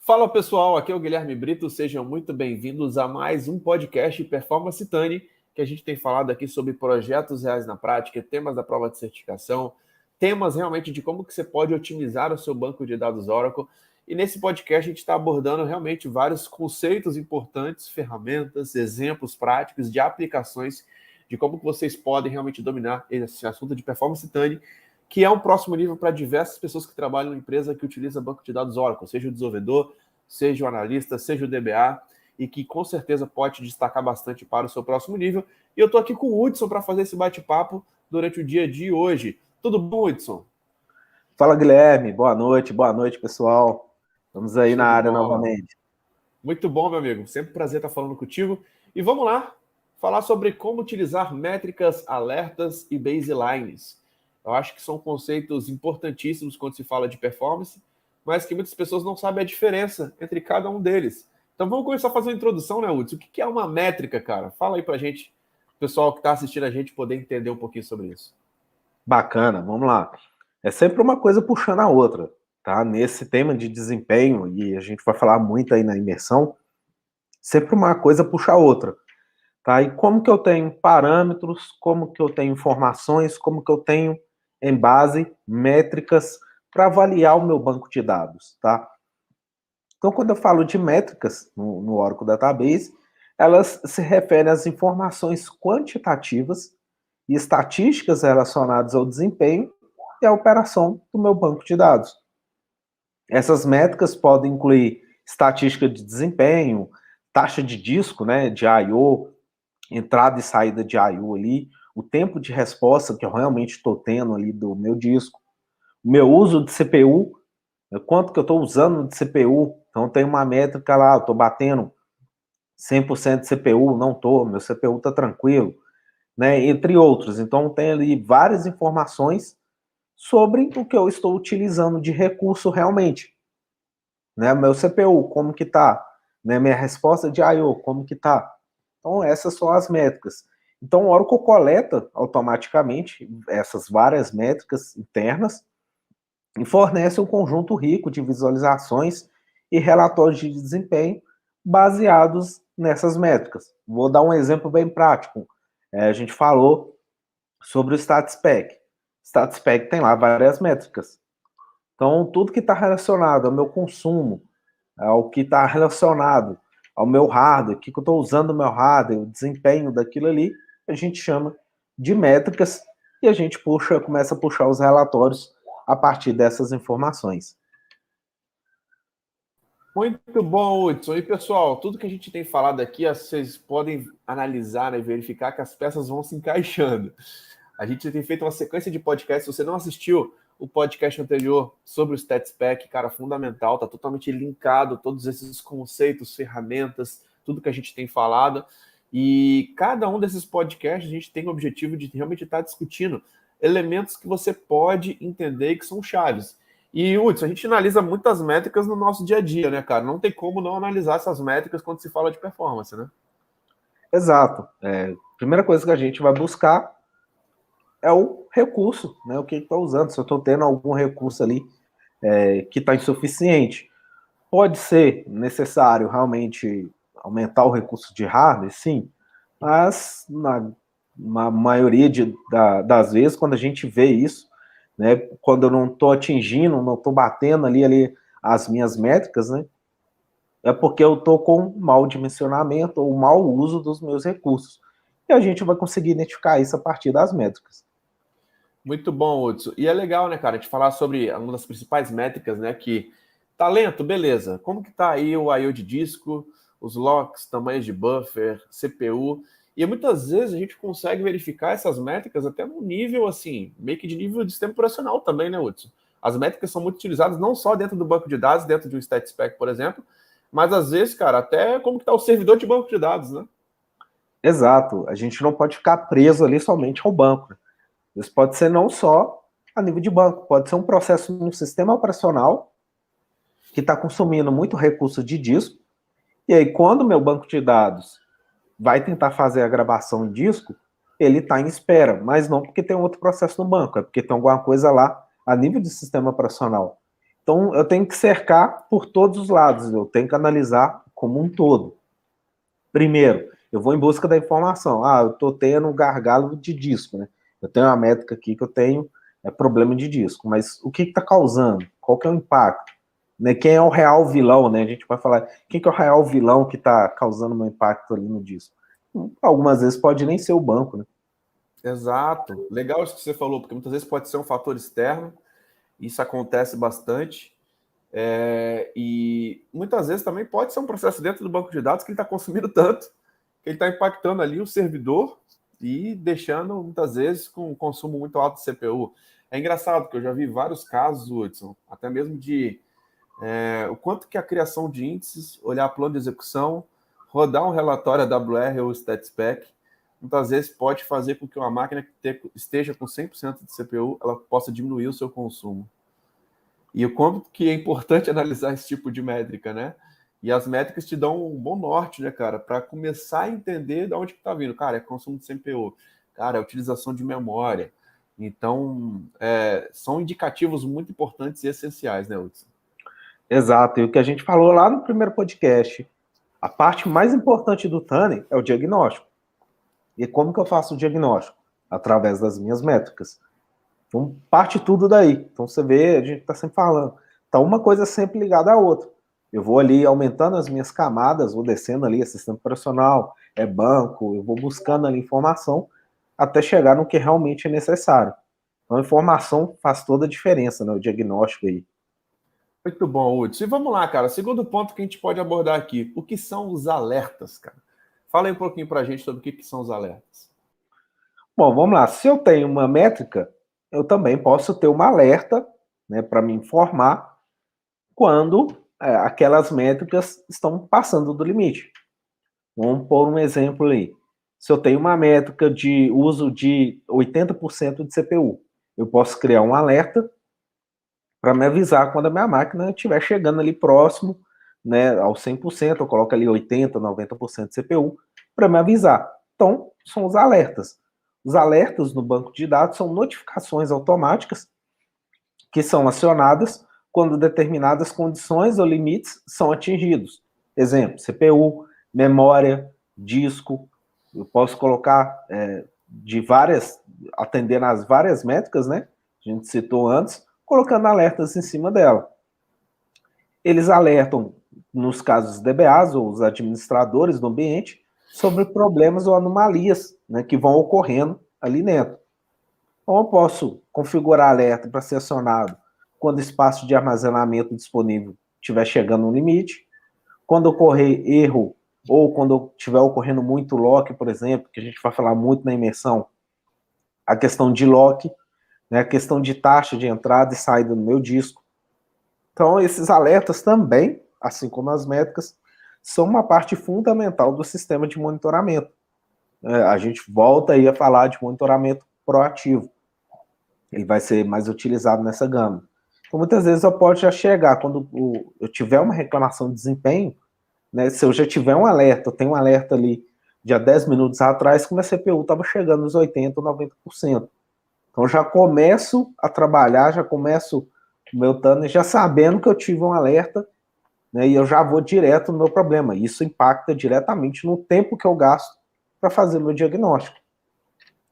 Fala pessoal, aqui é o Guilherme Brito, sejam muito bem-vindos a mais um podcast Performance Tani, que a gente tem falado aqui sobre projetos reais na prática, temas da prova de certificação, temas realmente de como que você pode otimizar o seu banco de dados Oracle. E nesse podcast a gente está abordando realmente vários conceitos importantes, ferramentas, exemplos práticos de aplicações de como que vocês podem realmente dominar esse assunto de Performance Tani, que é um próximo nível para diversas pessoas que trabalham em empresa que utiliza banco de dados Oracle, seja o desenvolvedor, seja o analista, seja o DBA, e que com certeza pode destacar bastante para o seu próximo nível. E eu estou aqui com o Hudson para fazer esse bate-papo durante o dia de hoje. Tudo bom, Hudson? Fala, Guilherme. Boa noite, pessoal. Estamos aí Show na de área bola. novamente. Muito bom, meu amigo. Sempre um prazer estar falando contigo. E vamos lá, falar sobre como utilizar métricas, alertas e baselines. Eu acho que são conceitos importantíssimos quando se fala de performance, mas que muitas pessoas não sabem a diferença entre cada um deles. Então vamos começar a fazer uma introdução, né, Hudson? O que é uma métrica, cara? Fala aí pra gente, o pessoal que está assistindo a gente poder entender um pouquinho sobre isso. Bacana, vamos lá. É sempre uma coisa puxando a outra, tá? Nesse tema de desempenho, e a gente vai falar muito aí na imersão, sempre uma coisa puxa a outra, tá? E como que eu tenho parâmetros, como que eu tenho informações, como que eu tenho, em base, métricas para avaliar o meu banco de dados, tá? Então, quando eu falo de métricas no Oracle Database, elas se referem às informações quantitativas e estatísticas relacionadas ao desempenho e à operação do meu banco de dados. Essas métricas podem incluir estatística de desempenho, taxa de disco, né, de I/O, entrada e saída de I/O ali, o tempo de resposta que eu realmente estou tendo ali do meu disco, o meu uso de CPU, quanto que eu estou usando de CPU. Então tem uma métrica lá, eu estou batendo 100% de CPU, não estou, meu CPU está tranquilo, né, entre outros. Então tem ali várias informações sobre o que eu estou utilizando de recurso realmente, né, meu CPU, como que tá, né, minha resposta de I/O, como que tá. Então essas são as métricas. Então o Oracle coleta automaticamente essas várias métricas internas e fornece um conjunto rico de visualizações e relatórios de desempenho baseados nessas métricas. Vou dar um exemplo bem prático. A gente falou sobre o StatSpec. StatSpec tem lá várias métricas. Então, tudo que está relacionado ao meu consumo, ao que está relacionado ao meu hardware, o que eu estou usando no meu hardware, o desempenho daquilo ali, a gente chama de métricas e a gente começa a puxar os relatórios a partir dessas informações. Muito bom, Hudson. E pessoal, tudo que a gente tem falado aqui, vocês podem analisar, né, e verificar que as peças vão se encaixando. A gente tem feito uma sequência de podcasts. Se você não assistiu o podcast anterior sobre o StatsPack, cara, fundamental, tá totalmente linkado todos esses conceitos, ferramentas, tudo que a gente tem falado. E cada um desses podcasts a gente tem o objetivo de realmente estar discutindo elementos que você pode entender e que são chaves. E, Hudson, a gente analisa muitas métricas no nosso dia a dia, né, cara? Não tem como não analisar essas métricas quando se fala de performance, né? Exato. Primeira coisa que a gente vai buscar é o recurso, né? O que está usando. Se eu estou tendo algum recurso ali que está insuficiente. Pode ser necessário realmente aumentar o recurso de hardware, sim, mas na maioria das vezes, quando a gente vê isso, né, quando eu não estou atingindo, não estou batendo ali as minhas métricas, né, é porque eu estou com mau dimensionamento ou mau uso dos meus recursos. E a gente vai conseguir identificar isso a partir das métricas. Muito bom, Hudson. E é legal, né, cara, de falar sobre uma das principais métricas, né, que talento, beleza. Como que tá aí o I/O de disco, os locks, tamanhos de buffer, CPU? E muitas vezes a gente consegue verificar essas métricas até no nível, assim, meio que de nível de sistema operacional também, né, Hudson? As métricas são muito utilizadas não só dentro do banco de dados, dentro de um StatSpec, por exemplo, mas às vezes, cara, até como que tá o servidor de banco de dados, né? Exato. A gente não pode ficar preso ali somente ao banco, né? Isso pode ser não só a nível de banco, pode ser um processo no sistema operacional que está consumindo muito recurso de disco, e aí quando o meu banco de dados vai tentar fazer a gravação em disco, ele está em espera, mas não porque tem outro processo no banco, é porque tem alguma coisa lá a nível de sistema operacional. Então, eu tenho que cercar por todos os lados, eu tenho que analisar como um todo. Primeiro, eu vou em busca da informação. Eu estou tendo um gargalo de disco, né? Eu tenho uma métrica aqui que eu tenho problema de disco, mas o que está causando? Qual que é o impacto? Né? Quem é o real vilão, né? A gente vai falar, quem que é o real vilão que está causando um impacto ali no disco? Algumas vezes pode nem ser o banco, né? Exato. Legal isso que você falou, porque muitas vezes pode ser um fator externo, isso acontece bastante, e muitas vezes também pode ser um processo dentro do banco de dados que ele está consumindo tanto, que ele está impactando ali o servidor e deixando, muitas vezes, com um consumo muito alto de CPU. É engraçado, porque eu já vi vários casos, Hudson, até mesmo de o quanto que a criação de índices, olhar plano de execução, rodar um relatório AWR ou StatSpec, muitas vezes pode fazer com que uma máquina que esteja com 100% de CPU, ela possa diminuir o seu consumo. E o quanto que é importante analisar esse tipo de métrica, né? E as métricas te dão um bom norte, né, cara, para começar a entender de onde que está vindo. Cara, é consumo de CPU, cara, é utilização de memória. Então, são indicativos muito importantes e essenciais, né, Hudson? Exato, e o que a gente falou lá no primeiro podcast, a parte mais importante do Tunney é o diagnóstico. E como que eu faço o diagnóstico? Através das minhas métricas. Então, parte tudo daí. Então, você vê, a gente está sempre falando. Tá uma coisa sempre ligada à outra. Eu vou ali aumentando as minhas camadas, vou descendo ali, assistente operacional, banco, eu vou buscando ali informação até chegar no que realmente é necessário. Então, a informação faz toda a diferença, né? O diagnóstico aí. Muito bom, Hudson. E vamos lá, cara. Segundo ponto que a gente pode abordar aqui. O que são os alertas, cara? Fala aí um pouquinho para a gente sobre o que são os alertas. Bom, vamos lá. Se eu tenho uma métrica, eu também posso ter uma alerta, né, para me informar quando aquelas métricas estão passando do limite. Vamos pôr um exemplo aí. Se eu tenho uma métrica de uso de 80% de CPU, eu posso criar um alerta para me avisar quando a minha máquina estiver chegando ali próximo, né, aos 100%, eu coloco ali 80%, 90% de CPU, para me avisar. Então, são os alertas. Os alertas no banco de dados são notificações automáticas que são acionadas quando determinadas condições ou limites são atingidos. Exemplo, CPU, memória, disco. Eu posso colocar atendendo às várias métricas, né? A gente citou antes, colocando alertas em cima dela. Eles alertam, nos casos DBAs, ou os administradores do ambiente, sobre problemas ou anomalias, né, que vão ocorrendo ali dentro. Então, eu posso configurar alerta para ser acionado quando o espaço de armazenamento disponível estiver chegando no limite, quando ocorrer erro, ou quando estiver ocorrendo muito lock, por exemplo, que a gente vai falar muito na imersão, a questão de lock, né, a questão de taxa de entrada e saída no meu disco. Então, esses alertas também, assim como as métricas, são uma parte fundamental do sistema de monitoramento. A gente volta aí a falar de monitoramento proativo. Ele vai ser mais utilizado nessa gama. Então, muitas vezes eu posso já chegar, quando eu tiver uma reclamação de desempenho, né, se eu já tiver um alerta, eu tenho um alerta ali de há 10 minutos atrás que minha CPU estava chegando nos 80% ou 90%. Então, já começo a trabalhar, já começo o meu tunnel já sabendo que eu tive um alerta, né, e eu já vou direto no meu problema. Isso impacta diretamente no tempo que eu gasto para fazer meu diagnóstico.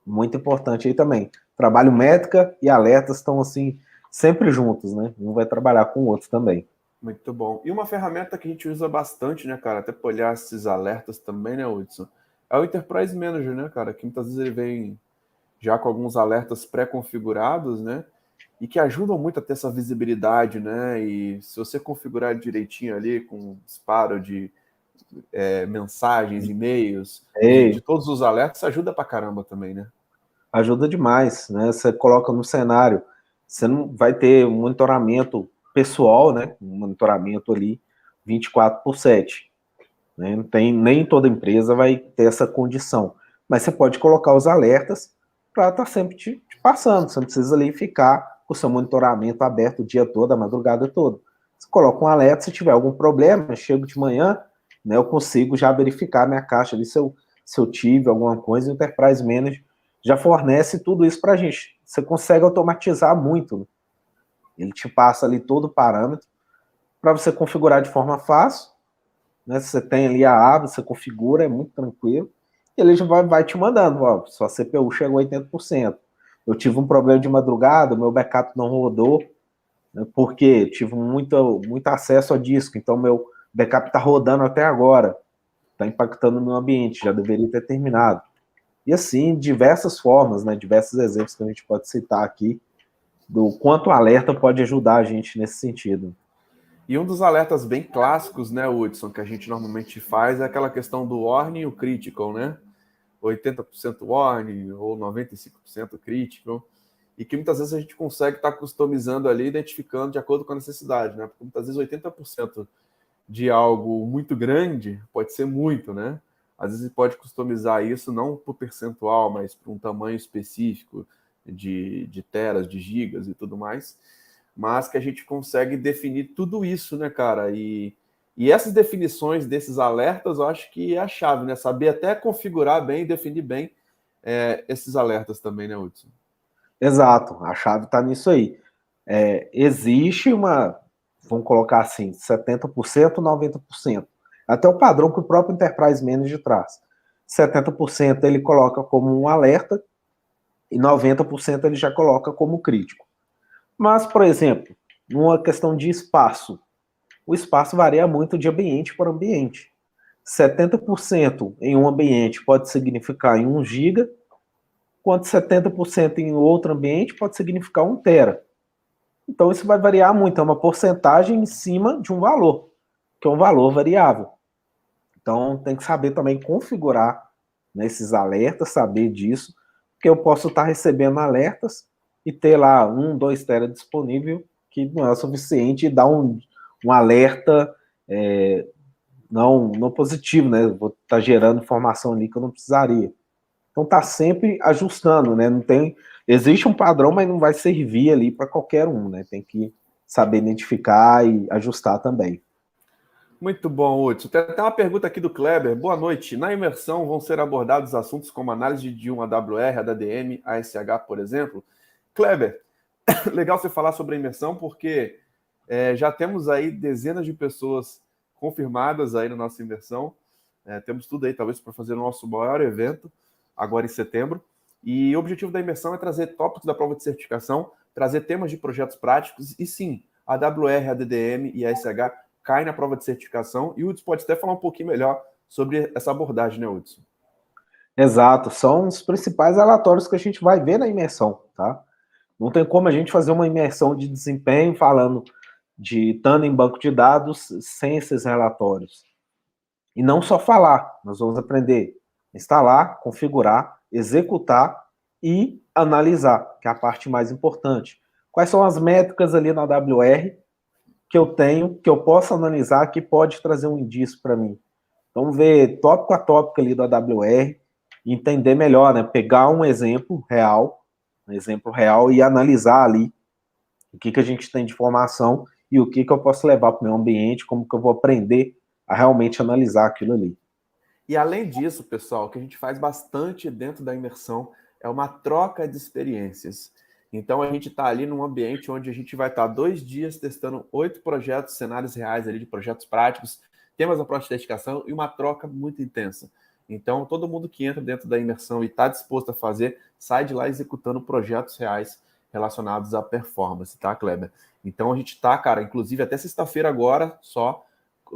Muito importante aí também. Trabalho métrica e alertas estão assim sempre juntos, né? Um vai trabalhar com o outro também. Muito bom. E uma ferramenta que a gente usa bastante, né, cara, até para olhar esses alertas também, né, Hudson, é o Enterprise Manager, né, cara, que muitas vezes ele vem já com alguns alertas pré-configurados, né, e que ajudam muito a ter essa visibilidade, né, e se você configurar direitinho ali com disparo de mensagens, e-mails, de todos os alertas, ajuda pra caramba também, né? Ajuda demais, né? Você coloca no cenário, você não vai ter um monitoramento pessoal, né? Um monitoramento ali 24/7. Né? Não tem, nem toda empresa vai ter essa condição. Mas você pode colocar os alertas para estar sempre te passando. Você não precisa ali ficar com o seu monitoramento aberto o dia todo, a madrugada toda. Você coloca um alerta, se tiver algum problema, eu chego de manhã, né, eu consigo já verificar minha caixa ali, se eu tive alguma coisa, o Enterprise Manager já fornece tudo isso para a gente. Você consegue automatizar muito. Ele te passa ali todo o parâmetro para você configurar de forma fácil, né? Você tem ali a aba, você configura, é muito tranquilo. E ele já vai te mandando, ó, sua CPU chegou a 80%. Eu tive um problema de madrugada, meu backup não rodou, né, porque tive muito acesso a disco, então meu backup está rodando até agora, está impactando no meu ambiente, já deveria ter terminado. E assim, diversas formas, né, diversos exemplos que a gente pode citar aqui, do quanto o alerta pode ajudar a gente nesse sentido. E um dos alertas bem clássicos, né, Hudson, que a gente normalmente faz é aquela questão do warning e o critical, né? 80% warning ou 95% critical, e que muitas vezes a gente consegue estar customizando ali, identificando de acordo com a necessidade, né? Porque muitas vezes 80% de algo muito grande pode ser muito, né? Às vezes pode customizar isso não por percentual, mas por um tamanho específico de teras, de gigas e tudo mais, mas que a gente consegue definir tudo isso, né, cara? E essas definições desses alertas, eu acho que é a chave, né? Saber até configurar bem, definir bem esses alertas também, né, Hudson? Exato, a chave está nisso aí. Existe uma, vamos colocar assim, 70%, 90%. Até o padrão que o próprio Enterprise Manager traz. 70% ele coloca como um alerta e 90% ele já coloca como crítico. Mas, por exemplo, numa questão de espaço, o espaço varia muito de ambiente para ambiente. 70% em um ambiente pode significar em 1 giga, enquanto 70% em outro ambiente pode significar 1 tera. Então isso vai variar muito, é uma porcentagem em cima de um valor, que é um valor variável. Então tem que saber também configurar, né, esses alertas, saber disso, porque eu posso estar recebendo alertas e ter lá 1, 2 tera disponível, que não é o suficiente e dar um alerta não positivo, né? Vou estar gerando informação ali que eu não precisaria. Então tá sempre ajustando, né? Não tem, existe um padrão, mas não vai servir ali para qualquer um, né? Tem que saber identificar e ajustar também. Muito bom, Hudson. Tem até uma pergunta aqui do Kleber. Boa noite. Na imersão vão ser abordados assuntos como análise de um AWR, ADDM, ASH, por exemplo? Kleber, legal você falar sobre a imersão, porque já temos aí dezenas de pessoas confirmadas aí na nossa imersão. Temos tudo aí, talvez, para fazer o nosso maior evento, agora em setembro. E o objetivo da imersão é trazer tópicos da prova de certificação, trazer temas de projetos práticos, e sim, a AWR, a DDM e a SH cai na prova de certificação, e o Hudson pode até falar um pouquinho melhor sobre essa abordagem, né, Hudson? Exato, são os principais relatórios que a gente vai ver na imersão, tá? Não tem como a gente fazer uma imersão de desempenho falando de estando em banco de dados sem esses relatórios. E não só falar, nós vamos aprender a instalar, configurar, executar e analisar, que é a parte mais importante. Quais são as métricas ali na AWR que eu tenho, que eu posso analisar, que pode trazer um indício para mim? Então, ver tópico a tópico ali do AWR e entender melhor, né? Pegar um exemplo real e analisar ali o que a gente tem de informação e o que eu posso levar para o meu ambiente, como que eu vou aprender a realmente analisar aquilo ali. E além disso, pessoal, o que a gente faz bastante dentro da imersão é uma troca de experiências. Então a gente está ali num ambiente onde a gente vai estar 2 dias testando 8 projetos, cenários reais ali de projetos práticos, temas da própria dedicação e uma troca muito intensa. Então todo mundo que entra dentro da imersão e está disposto a fazer, sai de lá executando projetos reais relacionados à performance, tá, Kleber? Então a gente está, cara, inclusive até sexta-feira agora só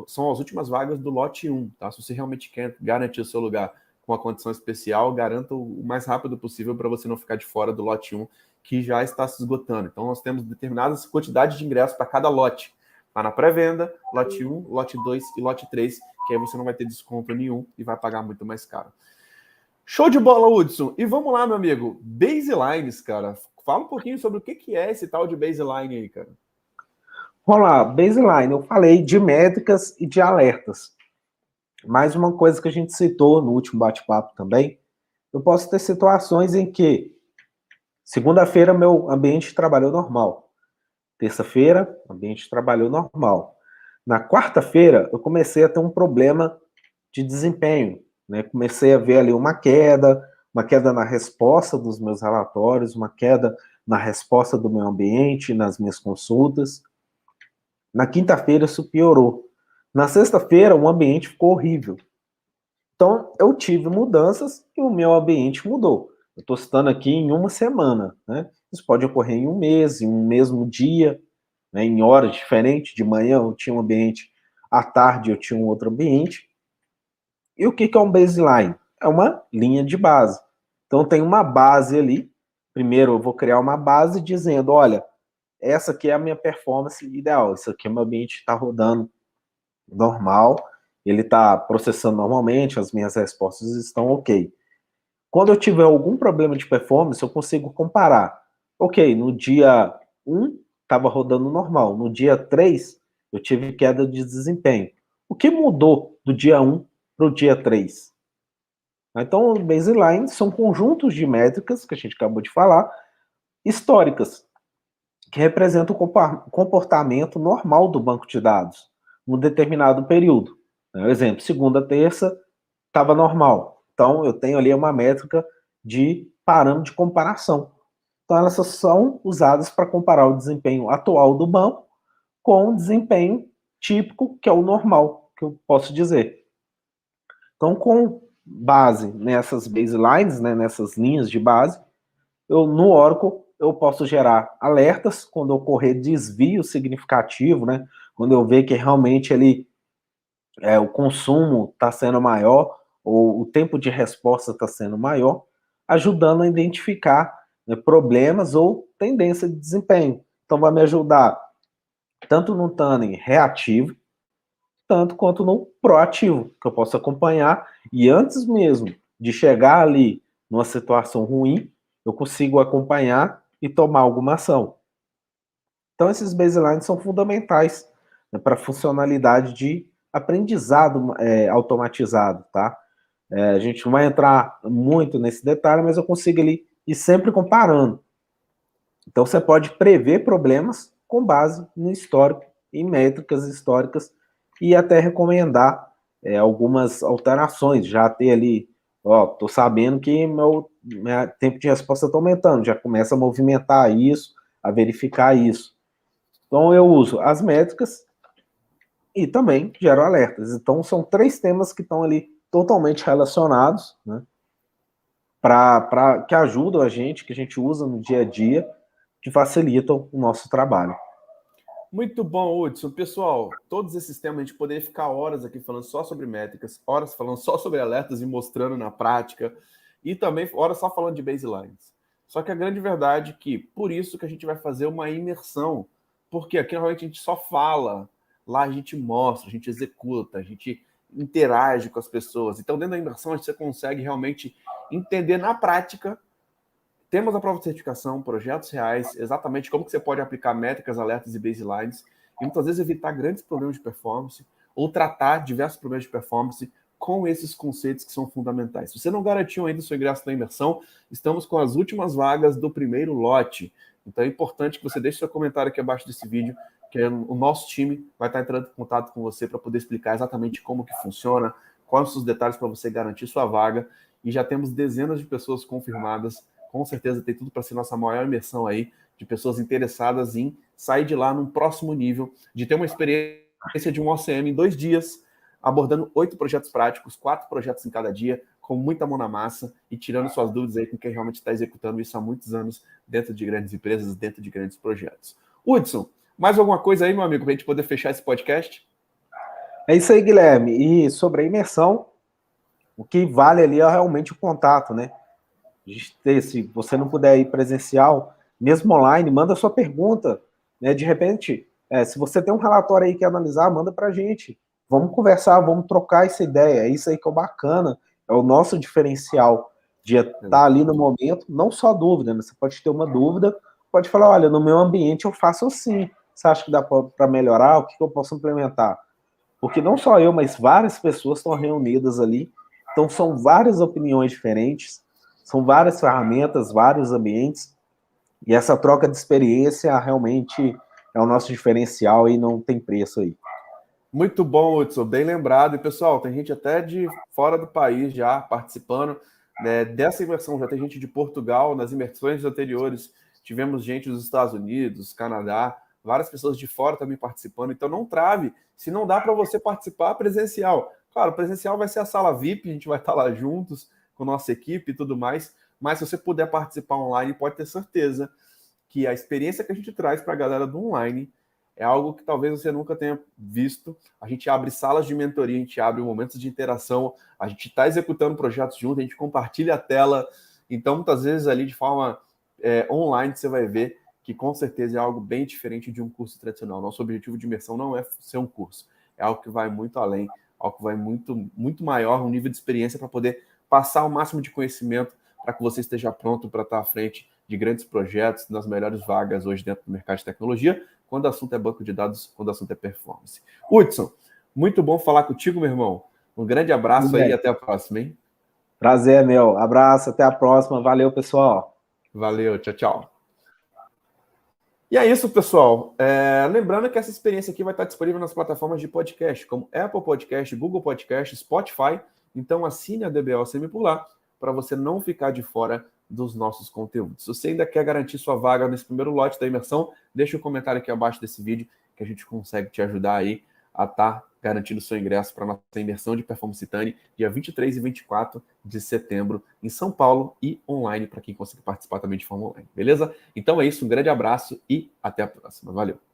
são as últimas vagas do lote 1, tá? Se você realmente quer garantir o seu lugar com uma condição especial, garanta o mais rápido possível para você não ficar de fora do lote 1, que já está se esgotando. Então, nós temos determinadas quantidades de ingressos para cada lote. Tá na pré-venda, lote 1, lote 2 e lote 3, que aí você não vai ter desconto nenhum e vai pagar muito mais caro. Show de bola, Hudson. E vamos lá, meu amigo. Baselines, cara. Fala um pouquinho sobre o que é esse tal de baseline aí, cara. Vamos lá, baseline, eu falei de métricas e de alertas. Mais uma coisa que a gente citou no último bate-papo também, eu posso ter situações em que segunda-feira meu ambiente trabalhou normal, terça-feira ambiente trabalhou normal. Na quarta-feira eu comecei a ter um problema de desempenho, né? Comecei a ver ali uma queda na resposta dos meus relatórios, uma queda na resposta do meu ambiente, nas minhas consultas. Na quinta-feira isso piorou. Na sexta-feira o ambiente ficou horrível. Então eu tive mudanças e o meu ambiente mudou. Eu estou citando aqui em uma semana, né? Isso pode ocorrer em um mês, em um mesmo dia, né? Em horas diferentes. De manhã eu tinha um ambiente, à tarde eu tinha um outro ambiente. E o que é um baseline? É uma linha de base. Então tem uma base ali. Primeiro eu vou criar uma base dizendo, olha, essa aqui é a minha performance ideal. Isso aqui é meu ambiente está rodando normal, ele está processando normalmente, as minhas respostas estão ok. Quando eu tiver algum problema de performance, eu consigo comparar. Ok, no dia 1 estava rodando normal, no dia 3 eu tive queda de desempenho. O que mudou do dia 1 para o dia 3? Então, baseline são conjuntos de métricas, que a gente acabou de falar, históricas, que representam o comportamento normal do banco de dados, num determinado período. Por exemplo, segunda, terça, estava normal. Então, eu tenho ali uma métrica de parâmetro de comparação. Então, elas são usadas para comparar o desempenho atual do banco com o desempenho típico, que é o normal, que eu posso dizer. Então, com base nessas baselines, né, nessas linhas de base, no Oracle eu posso gerar alertas quando ocorrer desvio significativo, né? Quando eu ver que realmente o consumo está sendo maior ou o tempo de resposta está sendo maior, ajudando a identificar, né, problemas ou tendência de desempenho. Então vai me ajudar tanto no tuning reativo, tanto quanto no proativo, que eu posso acompanhar e antes mesmo de chegar ali numa situação ruim, eu consigo acompanhar e tomar alguma ação. Então, esses baselines são fundamentais, né, para a funcionalidade de aprendizado automatizado, tá? A gente não vai entrar muito nesse detalhe, mas eu consigo ali ir sempre comparando. Então, você pode prever problemas com base no histórico, em métricas históricas, e até recomendar algumas alterações, já ter ali, tô sabendo que meu tempo de resposta está aumentando, já começa a movimentar isso, a verificar isso. Então, eu uso as métricas e também gero alertas. Então, são 3 temas que estão ali totalmente relacionados, né, que ajudam a gente, que a gente usa no dia a dia, que facilitam o nosso trabalho. Muito bom, Hudson. Pessoal, todos esses temas a gente poderia ficar horas aqui falando só sobre métricas, horas falando só sobre alertas e mostrando na prática, e também horas só falando de baselines. Só que a grande verdade é que, por isso que a gente vai fazer uma imersão, porque aqui normalmente a gente só fala, lá a gente mostra, a gente executa, a gente interage com as pessoas. Então, dentro da imersão, você consegue realmente entender na prática temas da prova de certificação, projetos reais, exatamente como que você pode aplicar métricas, alertas e baselines, e muitas vezes evitar grandes problemas de performance ou tratar diversos problemas de performance com esses conceitos que são fundamentais. Se você não garantiu ainda o seu ingresso na imersão, estamos com as últimas vagas do primeiro lote. Então é importante que você deixe seu comentário aqui abaixo desse vídeo, que o nosso time vai estar entrando em contato com você para poder explicar exatamente como que funciona, quais são os detalhes para você garantir sua vaga, e já temos dezenas de pessoas confirmadas. Com certeza tem tudo para ser nossa maior imersão aí, de pessoas interessadas em sair de lá num próximo nível, de ter uma experiência de um OCM em 2 dias, abordando 8 projetos práticos, 4 projetos em cada dia, com muita mão na massa e tirando suas dúvidas aí com quem realmente está executando isso há muitos anos dentro de grandes empresas, dentro de grandes projetos. Hudson, mais alguma coisa aí, meu amigo, para a gente poder fechar esse podcast? É isso aí, Guilherme. E sobre a imersão, o que vale ali é realmente o contato, né? Se você não puder ir presencial, mesmo online, manda sua pergunta, né? De repente, se você tem um relatório aí que analisar, manda pra gente. Vamos conversar, vamos trocar essa ideia. É isso aí que é o bacana, é o nosso diferencial de estar ali no momento, não só dúvida, né? Você pode ter uma dúvida, pode falar, olha, no meu ambiente eu faço assim. Você acha que dá para melhorar? O que eu posso implementar? Porque não só eu, mas várias pessoas estão reunidas ali. Então são várias opiniões diferentes, são várias ferramentas, vários ambientes, e essa troca de experiência realmente é o nosso diferencial e não tem preço aí. Muito bom, Hudson, bem lembrado. E, pessoal, tem gente até de fora do país já participando, né, dessa imersão. Já tem gente de Portugal, nas imersões anteriores tivemos gente dos Estados Unidos, Canadá, várias pessoas de fora também participando, então não trave, se não dá para você participar presencial. Claro, presencial vai ser a sala VIP, a gente vai estar lá juntos com nossa equipe e tudo mais, mas se você puder participar online, pode ter certeza que a experiência que a gente traz para a galera do online é algo que talvez você nunca tenha visto. A gente abre salas de mentoria, a gente abre momentos de interação, a gente está executando projetos juntos, a gente compartilha a tela. Então, muitas vezes ali de forma online, você vai ver que com certeza é algo bem diferente de um curso tradicional. Nosso objetivo de imersão não é ser um curso, é algo que vai muito além, algo que vai muito, muito maior, um nível de experiência para poder passar o máximo de conhecimento para que você esteja pronto para estar à frente de grandes projetos, nas melhores vagas hoje dentro do mercado de tecnologia, quando o assunto é banco de dados, quando o assunto é performance. Hudson, muito bom falar contigo, meu irmão. Um grande abraço aí e até a próxima, hein? Prazer, meu. Abraço, até a próxima. Valeu, pessoal. Valeu, tchau, tchau. E é isso, pessoal. Lembrando que essa experiência aqui vai estar disponível nas plataformas de podcast, como Apple Podcast, Google Podcast, Spotify. Então assine a DBO Semi por lá, para você não ficar de fora dos nossos conteúdos. Se você ainda quer garantir sua vaga nesse primeiro lote da imersão, deixa um comentário aqui abaixo desse vídeo que a gente consegue te ajudar aí a estar garantindo seu ingresso para a nossa imersão de Performance Titani, dia 23 e 24 de setembro, em São Paulo e online, para quem conseguir participar também de forma online, beleza? Então é isso, um grande abraço e até a próxima. Valeu!